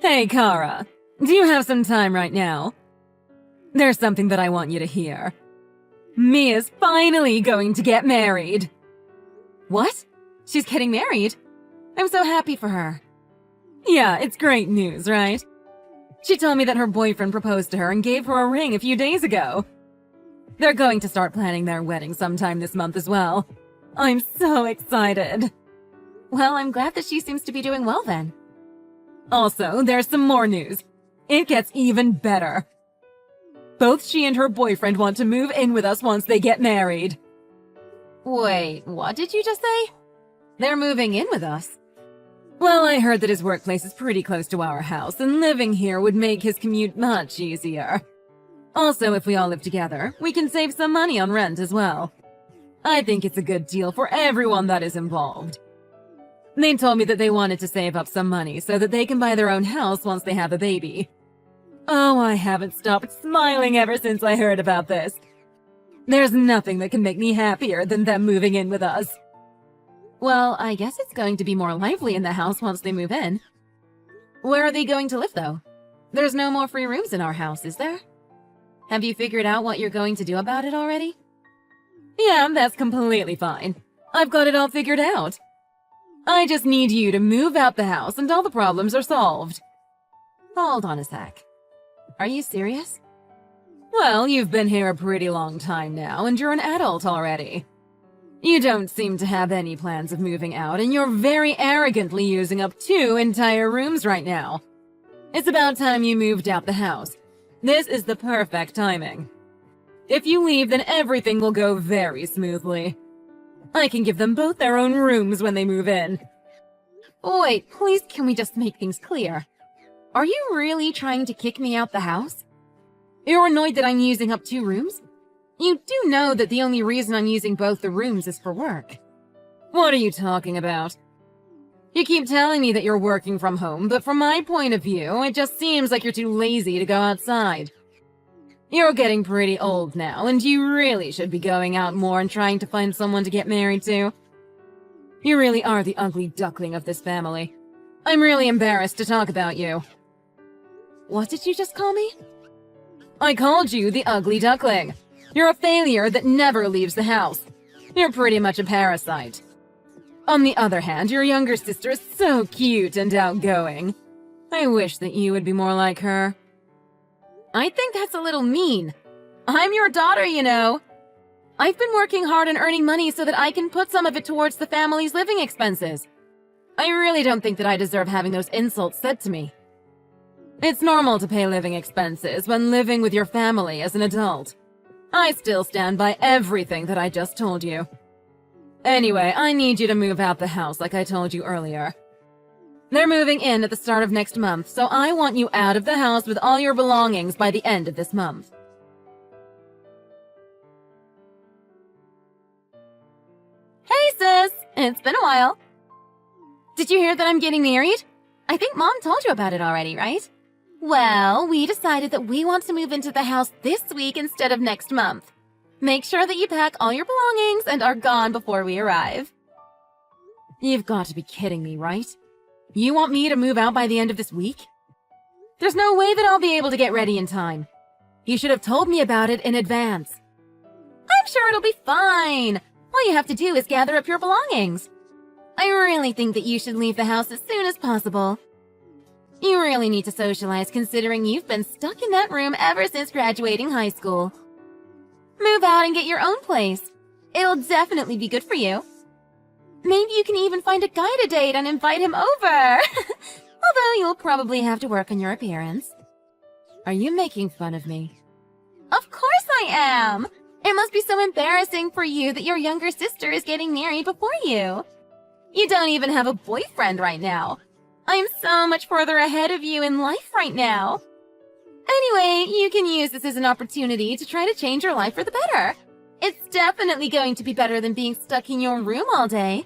Hey, Kara. Do you have some time right now? There's something that I want you to hear. Mia's finally going to get married. What? She's getting married? I'm so happy for her. Yeah, it's great news, right? She told me that her boyfriend proposed to her and gave her a ring a few days ago. They're going to start planning their wedding sometime this month as well. I'm so excited. Well, I'm glad that she seems to be doing well then. Also, there's some more news. It gets even better. Both she and her boyfriend want to move in with us once they get married. Wait, what did you just say? They're moving in with us? Well, I heard that his workplace is pretty close to our house, and living here would make his commute much easier. Also, if we all live together, we can save some money on rent as well. I think it's a good deal for everyone that is involved. They told me that they wanted to save up some money so that they can buy their own house once they have a baby. Oh, I haven't stopped smiling ever since I heard about this. There's nothing that can make me happier than them moving in with us. Well, I guess it's going to be more lively in the house once they move in. Where are they going to live, though? There's no more free rooms in our house, is there? Have you figured out what you're going to do about it already? Yeah, that's completely fine. I've got it all figured out. I just need you to move out the house and all the problems are solved. Hold on a sec. Are you serious? Well, you've been here a pretty long time now, and you're an adult already. You don't seem to have any plans of moving out, and you're very arrogantly using up 2 entire rooms right now. It's about time you moved out the house. This is the perfect timing. If you leave, then everything will go very smoothly. I can give them both their own rooms when they move in. Wait, please, can we just make things clear? Are you really trying to kick me out the house? You're annoyed that I'm using up 2 rooms? You do know that the only reason I'm using both the rooms is for work. What are you talking about? You keep telling me that you're working from home, but from my point of view, it just seems like you're too lazy to go outside. You're getting pretty old now, and you really should be going out more and trying to find someone to get married to. You really are the ugly duckling of this family. I'm really embarrassed to talk about you. What did you just call me? I called you the ugly duckling. You're a failure that never leaves the house. You're pretty much a parasite. On the other hand, your younger sister is so cute and outgoing. I wish that you would be more like her. I think that's a little mean. I'm your daughter, you know. I've been working hard and earning money so that I can put some of it towards the family's living expenses. I really don't think that I deserve having those insults said to me. It's normal to pay living expenses when living with your family as an adult. I still stand by everything that I just told you. Anyway, I need you to move out the house like I told you earlier. They're moving in at the start of next month, so I want you out of the house with all your belongings by the end of this month. Hey sis! It's been a while. Did you hear that I'm getting married? I think Mom told you about it already, right? Well, we decided that we want to move into the house this week instead of next month. Make sure that you pack all your belongings and are gone before we arrive. You've got to be kidding me, right? You want me to move out by the end of this week? There's no way that I'll be able to get ready in time. You should have told me about it in advance. I'm sure it'll be fine. All you have to do is gather up your belongings. I really think that you should leave the house as soon as possible. You really need to socialize considering you've been stuck in that room ever since graduating high school. Move out and get your own place. It'll definitely be good for you. Maybe you can even find a guy to date and invite him over. Although you'll probably have to work on your appearance. Are you making fun of me? Of course I am. It must be so embarrassing for you that your younger sister is getting married before you. You don't even have a boyfriend right now. I'm so much further ahead of you in life right now. Anyway, you can use this as an opportunity to try to change your life for the better. It's definitely going to be better than being stuck in your room all day.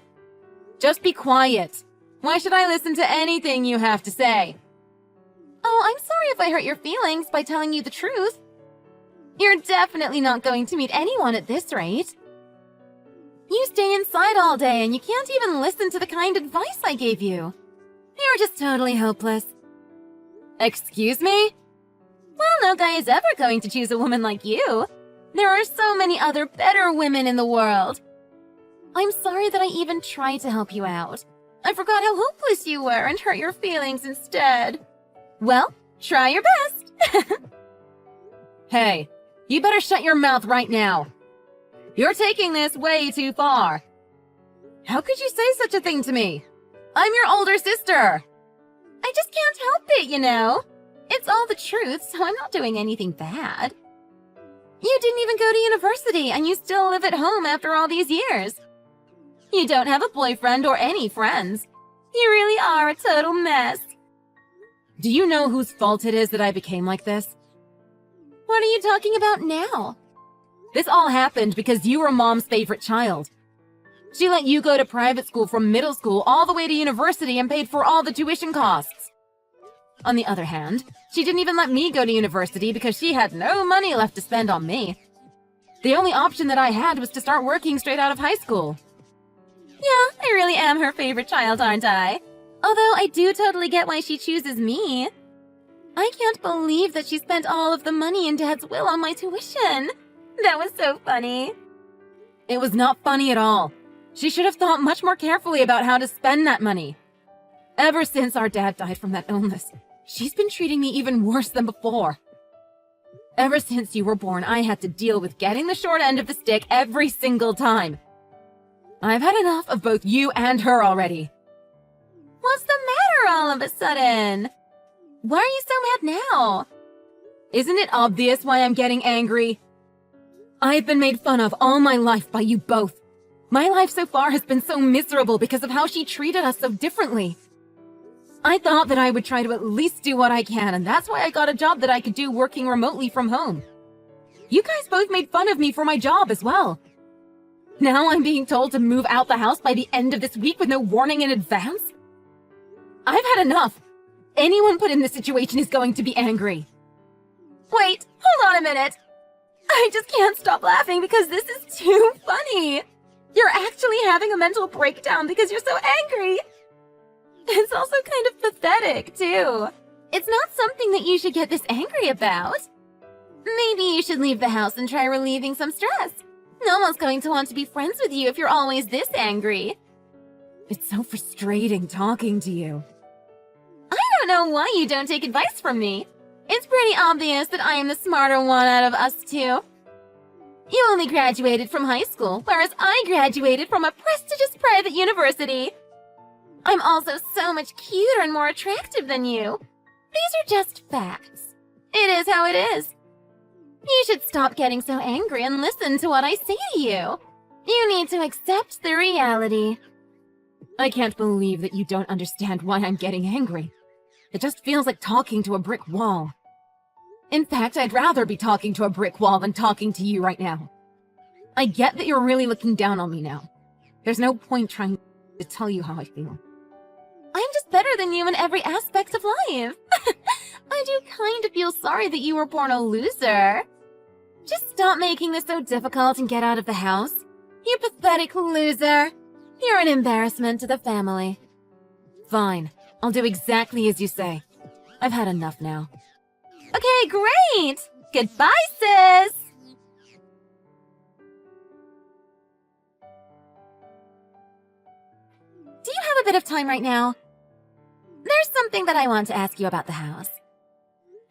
Just be quiet. Why should I listen to anything you have to say? Oh, I'm sorry if I hurt your feelings by telling you the truth. You're definitely not going to meet anyone at this rate. You stay inside all day and you can't even listen to the kind advice I gave you. You're just totally hopeless. Excuse me? Well, no guy is ever going to choose a woman like you. There are so many other better women in the world. I'm sorry that I even tried to help you out. I forgot how hopeless you were and hurt your feelings instead. Well, try your best. Hey, you better shut your mouth right now. You're taking this way too far. How could you say such a thing to me? I'm your older sister. I just can't help it, you know. It's all the truth, so I'm not doing anything bad. You didn't even go to university, and you still live at home after all these years. You don't have a boyfriend or any friends. You really are a total mess. Do you know whose fault it is that I became like this? What are you talking about now? This all happened because you were Mom's favorite child. She let you go to private school from middle school all the way to university and paid for all the tuition costs. On the other hand, she didn't even let me go to university because she had no money left to spend on me. The only option that I had was to start working straight out of high school. Yeah, I really am her favorite child, aren't I? Although I do totally get why she chooses me. I can't believe that she spent all of the money in Dad's will on my tuition. That was so funny. It was not funny at all. She should have thought much more carefully about how to spend that money. Ever since our dad died from that illness, she's been treating me even worse than before. Ever since you were born, I had to deal with getting the short end of the stick every single time. I've had enough of both you and her already. What's the matter all of a sudden? Why are you so mad now? Isn't it obvious why I'm getting angry? I've been made fun of all my life by you both. My life so far has been so miserable because of how she treated us so differently. I thought that I would try to at least do what I can, and that's why I got a job that I could do working remotely from home. You guys both made fun of me for my job as well. Now I'm being told to move out the house by the end of this week with no warning in advance? I've had enough. Anyone put in this situation is going to be angry. Wait, hold on a minute. I just can't stop laughing because this is too funny. You're actually having a mental breakdown because you're so angry. It's also kind of pathetic, too. It's not something that you should get this angry about. Maybe you should leave the house and try relieving some stress. No one's going to want to be friends with you if you're always this angry. It's so frustrating talking to you. I don't know why you don't take advice from me. It's pretty obvious that I am the smarter one out of us two. You only graduated from high school, whereas I graduated from a prestigious private university. I'm also so much cuter and more attractive than you. These are just facts. It is how it is. You should stop getting so angry and listen to what I say to you. You need to accept the reality. I can't believe that you don't understand why I'm getting angry. It just feels like talking to a brick wall. In fact, I'd rather be talking to a brick wall than talking to you right now. I get that you're really looking down on me now. There's no point trying to tell you how I feel. I'm just better than you in every aspect of life. I do kind of feel sorry that you were born a loser. Just stop making this so difficult and get out of the house. You pathetic loser. You're an embarrassment to the family. Fine. I'll do exactly as you say. I've had enough now. Okay, great! Goodbye, sis! Do you have a bit of time right now? There's something that I want to ask you about the house.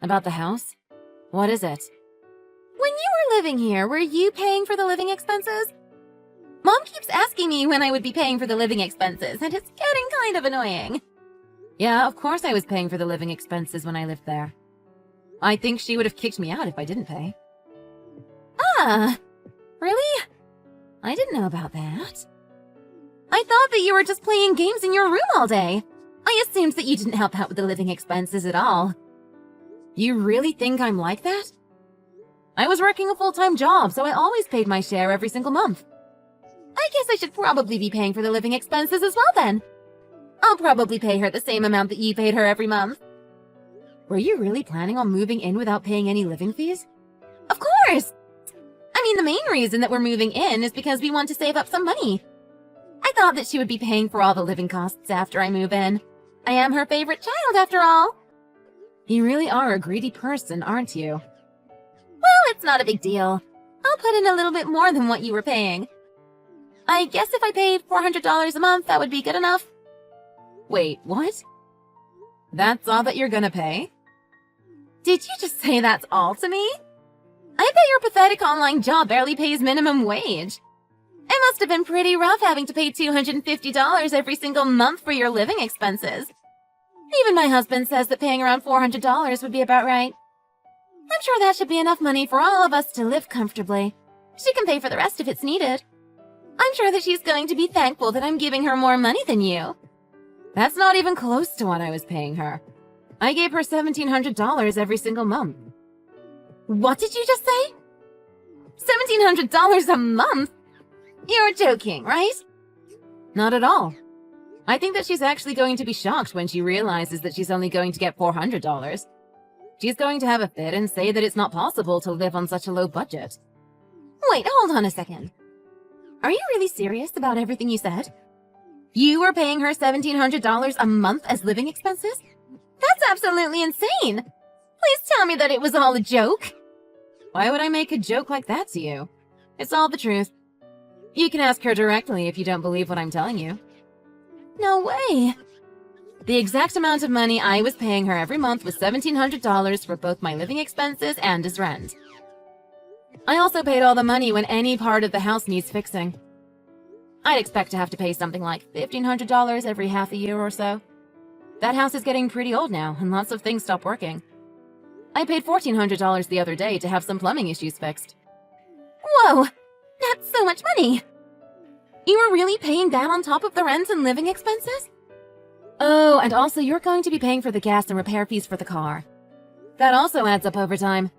About the house? What is it? When you were living here, were you paying for the living expenses? Mom keeps asking me when I would be paying for the living expenses, and it's getting kind of annoying. Yeah, of course I was paying for the living expenses when I lived there. I think she would have kicked me out if I didn't pay. Ah, really? I didn't know about that. I thought that you were just playing games in your room all day. I assumed that you didn't help out with the living expenses at all. You really think I'm like that? I was working a full-time job, so I always paid my share every single month. I guess I should probably be paying for the living expenses as well then. I'll probably pay her the same amount that you paid her every month. Were you really planning on moving in without paying any living fees? Of course! I mean, the main reason that we're moving in is because we want to save up some money. I thought that she would be paying for all the living costs after I move in. I am her favorite child after all. You really are a greedy person, aren't you? Well, it's not a big deal. I'll put in a little bit more than what you were paying. I guess if I paid $400 a month, that would be good enough. Wait, what? That's all that you're gonna pay? Did you just say that's all to me? I bet your pathetic online job barely pays minimum wage. It must have been pretty rough having to pay $250 every single month for your living expenses. Even my husband says that paying around $400 would be about right. I'm sure that should be enough money for all of us to live comfortably. She can pay for the rest if it's needed. I'm sure that she's going to be thankful that I'm giving her more money than you. That's not even close to what I was paying her. I gave her $1,700 every single month. What did you just say? $1,700 a month? You're joking, right? Not at all. I think that she's actually going to be shocked when she realizes that she's only going to get $400. She's going to have a fit and say that it's not possible to live on such a low budget. Wait, hold on a second. Are you really serious about everything you said? You were paying her $1,700 a month as living expenses? That's absolutely insane! Please tell me that it was all a joke! Why would I make a joke like that to you? It's all the truth. You can ask her directly if you don't believe what I'm telling you. No way! The exact amount of money I was paying her every month was $1,700 for both my living expenses and as rent. I also paid all the money when any part of the house needs fixing. I'd expect to have to pay something like $1,500 every half a year or so. That house is getting pretty old now, and lots of things stop working. I paid $1,400 the other day to have some plumbing issues fixed. Whoa! That's so much money! You were really paying that on top of the rent and living expenses? Oh, and also you're going to be paying for the gas and repair fees for the car. That also adds up over time.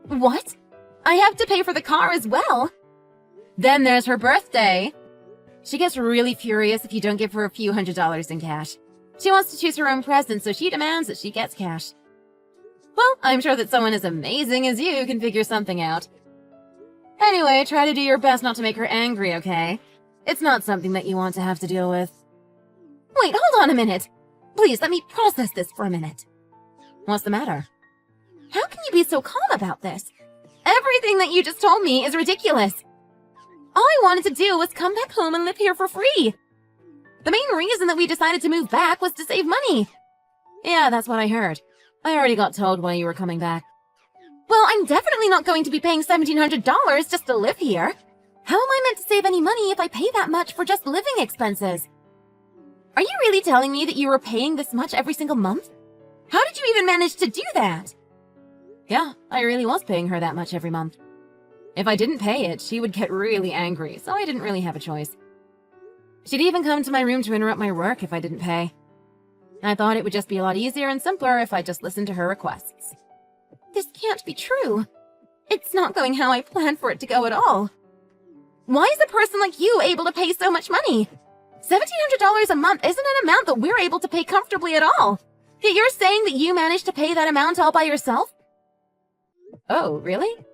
What? I have to pay for the car as well? Then there's her birthday. She gets really furious if you don't give her a few $100s in cash. She wants to choose her own present, so she demands that she gets cash. Well, I'm sure that someone as amazing as you can figure something out. Anyway, try to do your best not to make her angry, okay? It's not something that you want to have to deal with. Wait, hold on a minute. Please, let me process this for a minute. What's the matter? How can you be so calm about this? Everything that you just told me is ridiculous. All I wanted to do was come back home and live here for free. The main reason that we decided to move back was to save money. Yeah, that's what I heard. I already got told why you were coming back. Well, I'm definitely not going to be paying $1,700 just to live here. How am I meant to save any money if I pay that much for just living expenses? Are you really telling me that you were paying this much every single month? How did you even manage to do that? Yeah, I really was paying her that much every month. If I didn't pay it, she would get really angry, so I didn't really have a choice. She'd even come to my room to interrupt my work if I didn't pay. I thought it would just be a lot easier and simpler if I just listened to her requests. This can't be true. It's not going how I planned for it to go at all. Why is a person like you able to pay so much money? $1,700 a month isn't an amount that we're able to pay comfortably at all. Yet you're saying that you managed to pay that amount all by yourself? Oh, really?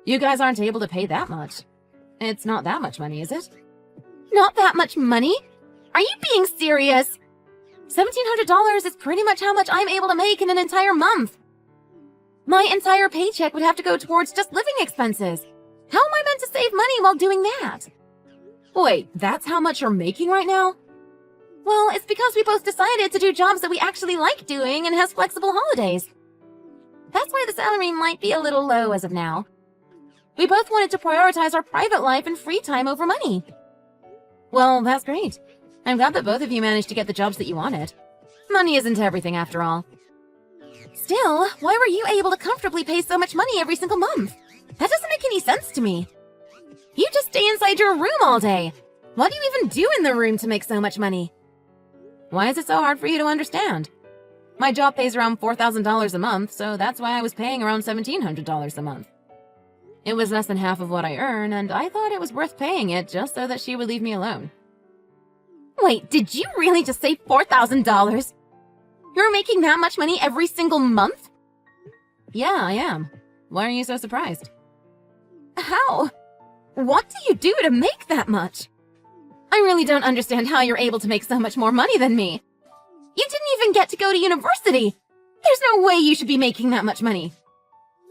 You guys aren't able to pay that much. It's not that much money, is it? Not that much money? Are you being serious? $1,700 is pretty much how much I'm able to make in an entire month. My entire paycheck would have to go towards just living expenses. How am I meant to save money while doing that? Wait, that's how much you're making right now? Well, it's because we both decided to do jobs that we actually like doing and has flexible holidays. That's why the salary might be a little low as of now. We both wanted to prioritize our private life and free time over money. Well, that's great. I'm glad that both of you managed to get the jobs that you wanted. Money isn't everything after all. Still, why were you able to comfortably pay so much money every single month? That doesn't make any sense to me. You just stay inside your room all day. What do you even do in the room to make so much money? Why is it so hard for you to understand? My job pays around $4,000 a month, so that's why I was paying around $1,700 a month. It was less than half of what I earn, and I thought it was worth paying it just so that she would leave me alone. Wait, did you really just say $4,000? You're making that much money every single month? Yeah, I am. Why are you so surprised? How? What do you do to make that much? I really don't understand how you're able to make so much more money than me. You didn't even get to go to university. There's no way you should be making that much money.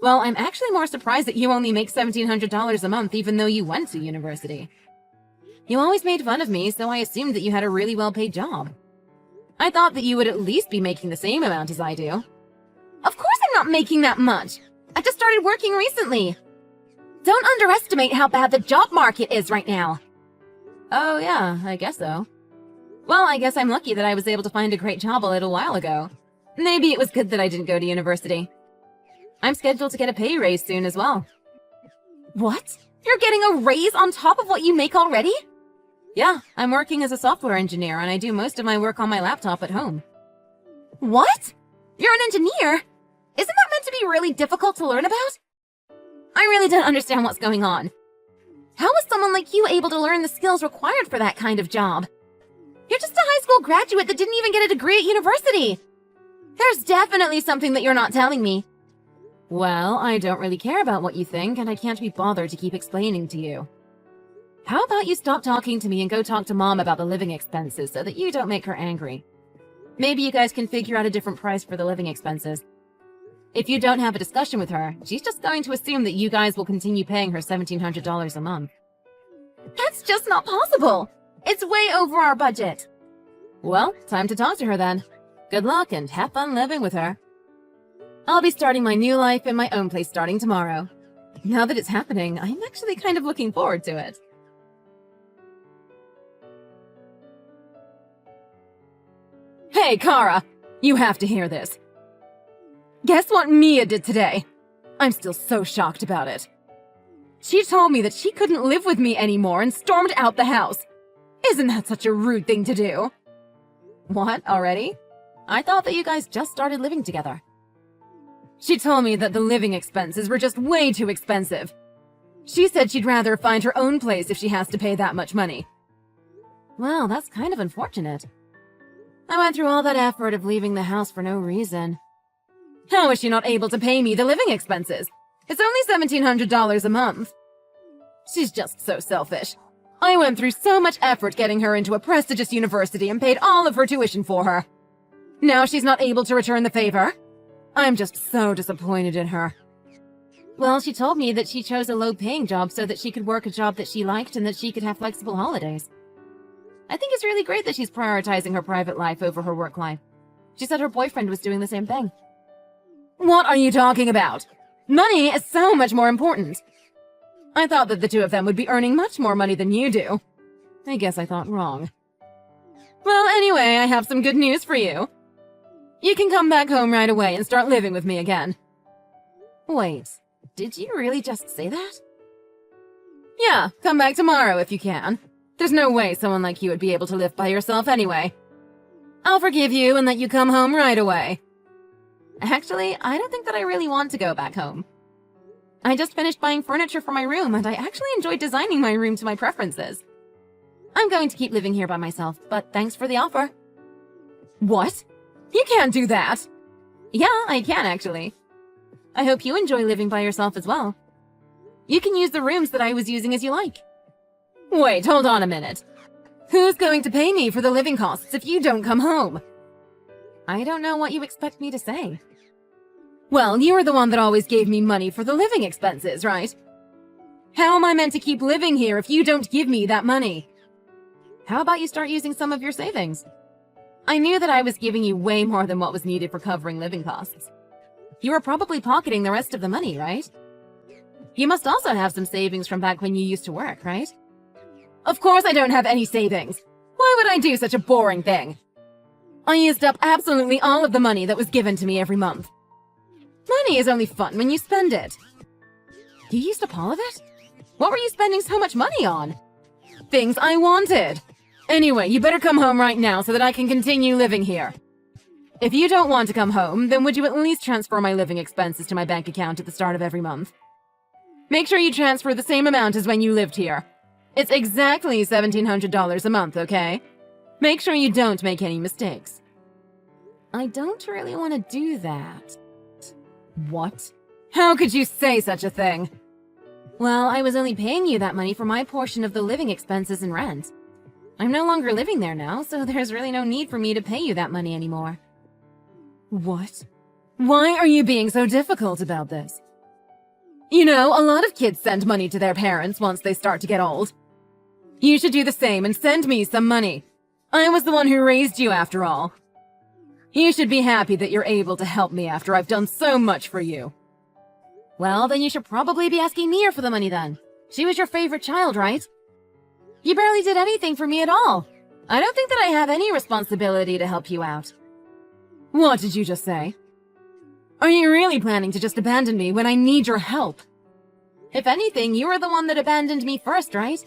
Well, I'm actually more surprised that you only make $1,700 a month even though you went to university. You always made fun of me, so I assumed that you had a really well-paid job. I thought that you would at least be making the same amount as I do. Of course I'm not making that much. I just started working recently. Don't underestimate how bad the job market is right now. Oh yeah, I guess so. Well, I guess I'm lucky that I was able to find a great job a little while ago. Maybe it was good that I didn't go to university. I'm scheduled to get a pay raise soon as well. What? You're getting a raise on top of what you make already? Yeah, I'm working as a software engineer and I do most of my work on my laptop at home. What? You're an engineer? Isn't that meant to be really difficult to learn about? I really don't understand what's going on. How is someone like you able to learn the skills required for that kind of job? You're just a high school graduate that didn't even get a degree at university. There's definitely something that you're not telling me. Well, I don't really care about what you think, and I can't be bothered to keep explaining to you. How about you stop talking to me and go talk to Mom about the living expenses so that you don't make her angry? Maybe you guys can figure out a different price for the living expenses. If you don't have a discussion with her, she's just going to assume that you guys will continue paying her $1,700 a month. That's just not possible! It's way over our budget! Well, time to talk to her then. Good luck and have fun living with her. I'll be starting my new life in my own place starting tomorrow. Now that it's happening, I'm actually kind of looking forward to it. Hey, Kara! You have to hear this. Guess what Mia did today? I'm still so shocked about it. She told me that she couldn't live with me anymore and stormed out the house. Isn't that such a rude thing to do? What, already? I thought that you guys just started living together. She told me that the living expenses were just way too expensive. She said she'd rather find her own place if she has to pay that much money. Well, that's kind of unfortunate. I went through all that effort of leaving the house for no reason. How is she not able to pay me the living expenses? It's only $1,700 a month. She's just so selfish. I went through so much effort getting her into a prestigious university and paid all of her tuition for her. Now she's not able to return the favor? I'm just so disappointed in her. Well, she told me that she chose a low-paying job so that she could work a job that she liked and that she could have flexible holidays. I think it's really great that she's prioritizing her private life over her work life. She said her boyfriend was doing the same thing. What are you talking about? Money is so much more important. I thought that the two of them would be earning much more money than you do. I guess I thought wrong. Well, anyway, I have some good news for you. You can come back home right away and start living with me again. Wait, did you really just say that? Yeah, come back tomorrow if you can. There's no way someone like you would be able to live by yourself anyway. I'll forgive you and let you come home right away. Actually, I don't think that I really want to go back home. I just finished buying furniture for my room, and I actually enjoyed designing my room to my preferences. I'm going to keep living here by myself, but thanks for the offer. What? You can't do that! Yeah, I can actually. I hope you enjoy living by yourself as well. You can use the rooms that I was using as you like. Wait, hold on a minute. Who's going to pay me for the living costs if you don't come home? I don't know what you expect me to say. Well, you were the one that always gave me money for the living expenses, right? How am I meant to keep living here if you don't give me that money? How about you start using some of your savings? I knew that I was giving you way more than what was needed for covering living costs. You were probably pocketing the rest of the money, right? You must also have some savings from back when you used to work, right? Of course I don't have any savings. Why would I do such a boring thing? I used up absolutely all of the money that was given to me every month. Money is only fun when you spend it. You used up all of it? What were you spending so much money on? Things I wanted. Anyway, you better come home right now so that I can continue living here. If you don't want to come home, then would you at least transfer my living expenses to my bank account at the start of every month? Make sure you transfer the same amount as when you lived here. It's exactly $1,700 a month, okay? Make sure you don't make any mistakes. I don't really want to do that. What? How could you say such a thing? Well, I was only paying you that money for my portion of the living expenses and rent. I'm no longer living there now, so there's really no need for me to pay you that money anymore. What? Why are you being so difficult about this? You know, a lot of kids send money to their parents once they start to get old. You should do the same and send me some money. I was the one who raised you after all. You should be happy that you're able to help me after I've done so much for you. Well, then you should probably be asking Mia for the money then. She was your favorite child, right? You barely did anything for me at all. I don't think that I have any responsibility to help you out. What did you just say? Are you really planning to just abandon me when I need your help? If anything, you were the one that abandoned me first, right?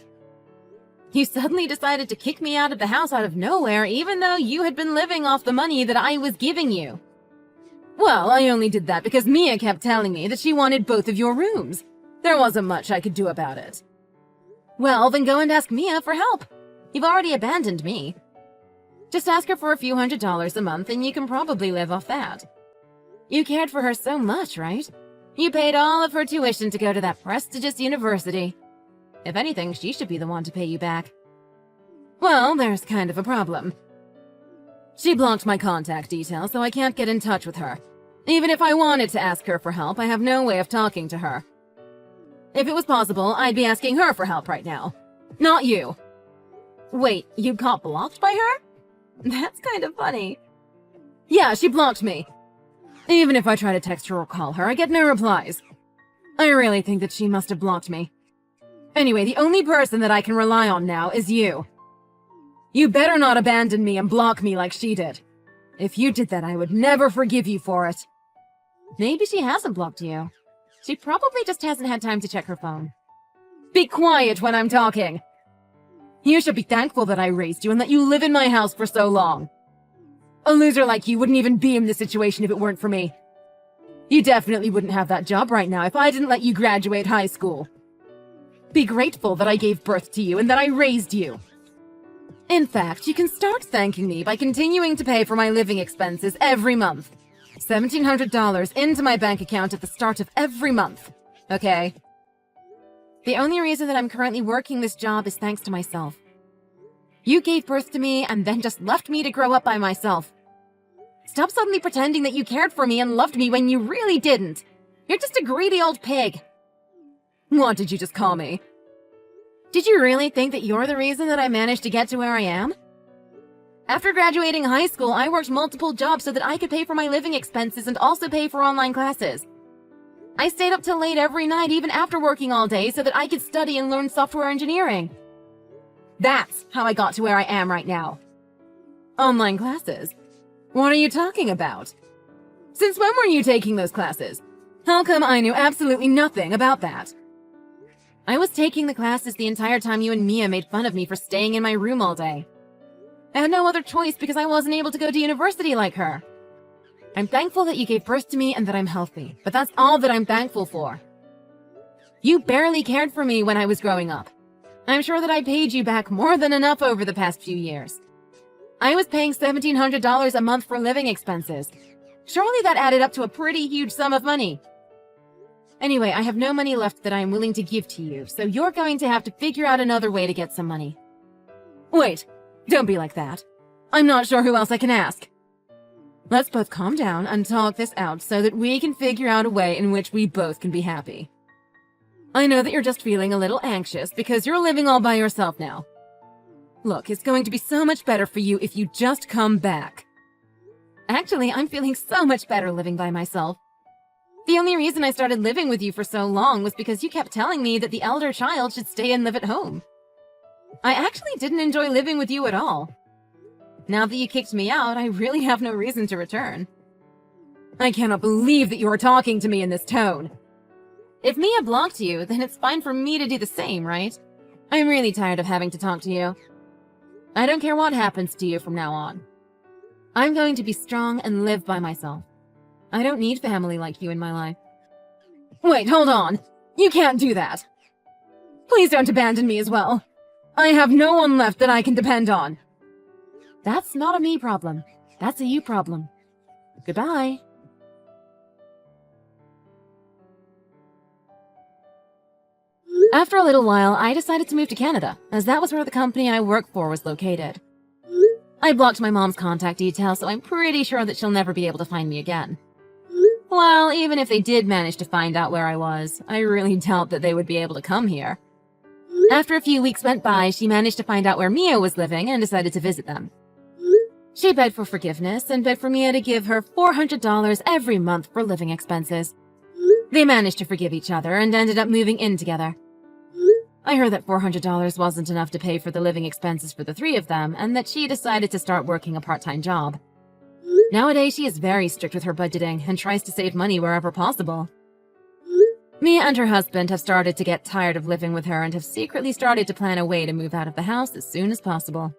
You suddenly decided to kick me out of the house out of nowhere, even though you had been living off the money that I was giving you. Well, I only did that because Mia kept telling me that she wanted both of your rooms. There wasn't much I could do about it. Well, then go and ask Mia for help. You've already abandoned me. Just ask her for a few $100s a month and you can probably live off that. You cared for her so much, right? You paid all of her tuition to go to that prestigious university. If anything, she should be the one to pay you back. Well, there's kind of a problem. She blocked my contact details, so I can't get in touch with her. Even if I wanted to ask her for help, I have no way of talking to her. If it was possible, I'd be asking her for help right now. Not you. Wait, you got blocked by her? That's kind of funny. Yeah, she blocked me. Even if I try to text her or call her, I get no replies. I really think that she must have blocked me. Anyway, the only person that I can rely on now is you. You better not abandon me and block me like she did. If you did that, I would never forgive you for it. Maybe she hasn't blocked you. She probably just hasn't had time to check her phone. Be quiet when I'm talking. You should be thankful that I raised you and that you live in my house for so long. A loser like you wouldn't even be in this situation if it weren't for me. You definitely wouldn't have that job right now if I didn't let you graduate high school. Be grateful that I gave birth to you and that I raised you. In fact, you can start thanking me by continuing to pay for my living expenses every month. $1,700 into my bank account at the start of every month. Okay? The only reason that I'm currently working this job is thanks to myself. You gave birth to me and then just left me to grow up by myself. Stop suddenly pretending that you cared for me and loved me when you really didn't. You're just a greedy old pig. What did you just call me? Did you really think that you're the reason that I managed to get to where I am? After graduating high school, I worked multiple jobs so that I could pay for my living expenses and also pay for online classes. I stayed up till late every night, even after working all day, so that I could study and learn software engineering. That's how I got to where I am right now. Online classes? What are you talking about? Since when were you taking those classes? How come I knew absolutely nothing about that? I was taking the classes the entire time you and Mia made fun of me for staying in my room all day. I had no other choice because I wasn't able to go to university like her. I'm thankful that you gave birth to me and that I'm healthy, but that's all that I'm thankful for. You barely cared for me when I was growing up. I'm sure that I paid you back more than enough over the past few years. I was paying $1,700 a month for living expenses. Surely that added up to a pretty huge sum of money. Anyway, I have no money left that I am willing to give to you, so you're going to have to figure out another way to get some money. Wait, don't be like that. I'm not sure who else I can ask. Let's both calm down and talk this out so that we can figure out a way in which we both can be happy. I know that you're just feeling a little anxious because you're living all by yourself now. Look, it's going to be so much better for you if you just come back. Actually, I'm feeling so much better living by myself. The only reason I started living with you for so long was because you kept telling me that the elder child should stay and live at home. I actually didn't enjoy living with you at all. Now that you kicked me out, I really have no reason to return. I cannot believe that you are talking to me in this tone. If Mia blocked you, then it's fine for me to do the same, right? I'm really tired of having to talk to you. I don't care what happens to you from now on. I'm going to be strong and live by myself. I don't need family like you in my life. Wait, hold on. You can't do that. Please don't abandon me as well. I have no one left that I can depend on. That's not a me problem. That's a you problem. Goodbye. After a little while, I decided to move to Canada, as that was where the company I work for was located. I blocked my mom's contact details, so I'm pretty sure that she'll never be able to find me again. Well, even if they did manage to find out where I was, I really doubt that they would be able to come here. After a few weeks went by, she managed to find out where Mia was living and decided to visit them. She begged for forgiveness and begged for Mia to give her $400 every month for living expenses. They managed to forgive each other and ended up moving in together. I heard that $400 wasn't enough to pay for the living expenses for the three of them, and that she decided to start working a part-time job. Nowadays, she is very strict with her budgeting and tries to save money wherever possible. Mia and her husband have started to get tired of living with her and have secretly started to plan a way to move out of the house as soon as possible.